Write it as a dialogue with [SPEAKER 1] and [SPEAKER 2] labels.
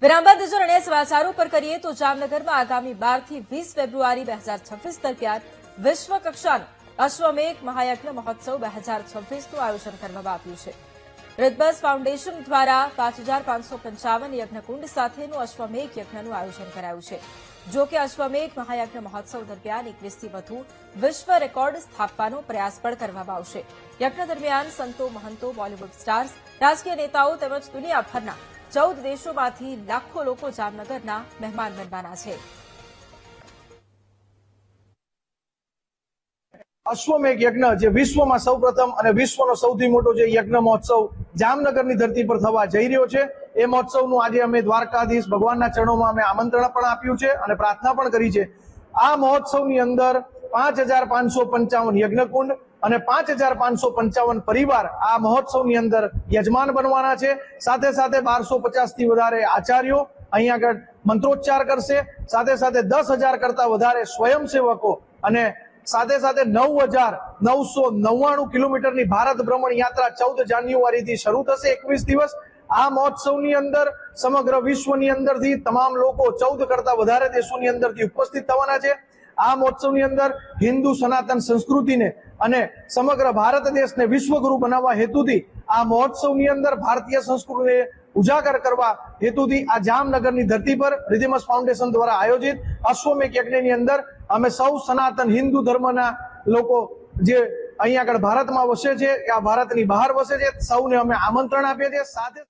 [SPEAKER 1] વિરામ બાદ નજર અન્ય સમાચારો પર કરીએ તો જામનગરમાં આગામી 12 થી 20 ફેબ્રુઆરી 2026 દરમિયાન વિશ્વ કક્ષાનો અશ્વમેઘ મહાયજ્ઞ મહોત્સવ 2026નું આયોજન કરવામાં આવ્યું છે। રિદ્બસ ફાઉન્ડેશન દ્વારા 5555 યજ્ઞકુંડ સાથેનું અશ્વમેઘ યજ્ઞનું આયોજન કરાયું છે। જો કે અશ્વમેઘ મહાયજ્ઞ મહોત્સવ દરમિયાન 21થી વધુ વિશ્વ રેકોર્ડ સ્થાપવાનો પ્રયાસ પણ કરવામાં આવશે। યજ્ઞ દરમિયાન સંતો મહંતો બોલિવૂડ સ્ટાર્સ રાજકીય નેતાઓ તેમજ દુનિયાભરના 14 દેશોમાંથી લાખો લોકો જામનગરના મહેમાન બનવાના છે।
[SPEAKER 2] અશ્વમેઘ યજ્ઞ જે વિશ્વમાં સૌપ્રથમ અને વિશ્વનો સૌથી મોટો જે યજ્ઞ મહોત્સવ જામનગરની ધરતી પર થવા જઈ રહ્યો છે, એ મહોત્સવનું આજે અમે દ્વારકાધીશ ભગવાનના ચરણોમાં અમે આમંત્રણ પણ આપ્યું છે અને પ્રાર્થના પણ કરી છે। આ મહોત્સવની અંદર 5555 યજ્ઞકુંડ અને 5555 પરિવાર આ મહોત્સવની અંદર યજમાન બનવાના છે। સાથે સાથે 1250 થી વધારે આચાર્યો અહીંયા આગળ મંત્રોચ્ચાર કરશે। સાથે સાથે 10,000 કરતા વધારે સ્વયંસેવકો અને સાથે સાથે 9,999 કિલોમીટરની ભારત ભ્રમણ યાત્રા 14 જાન્યુઆરીથી શરૂ થશે 21 દિવસ। આ મહોત્સવની અંદર સમગ્ર વિશ્વની અંદરથી તમામ લોકો 14 કરતા વધારે દેશોની અંદરથી ઉપસ્થિત થવાના છે। આ મહોત્સવની અંદર હિન્દુ સનાતન સંસ્કૃતિને અને સમગ્ર ભારત દેશને વિશ્વગુરુ બનાવવા હેતુથી આ મહોત્સવની અંદર ભારતીય સંસ્કૃતિને ઉજાગર કરવા હેતુથી આ જામનગરની ધરતી પર રિદ્બસ ફાઉન્ડેશન દ્વારા આયોજિત અશ્વમેઘ યજ્ઞની અંદર અમે સૌ સનાતન હિન્દુ ધર્મના લોકો જે અહીંયા આગળ ભારતમાં વસે છે, આ ભારતની બહાર વસે છે, સૌને અમે આમંત્રણ આપીએ છીએ। સાથે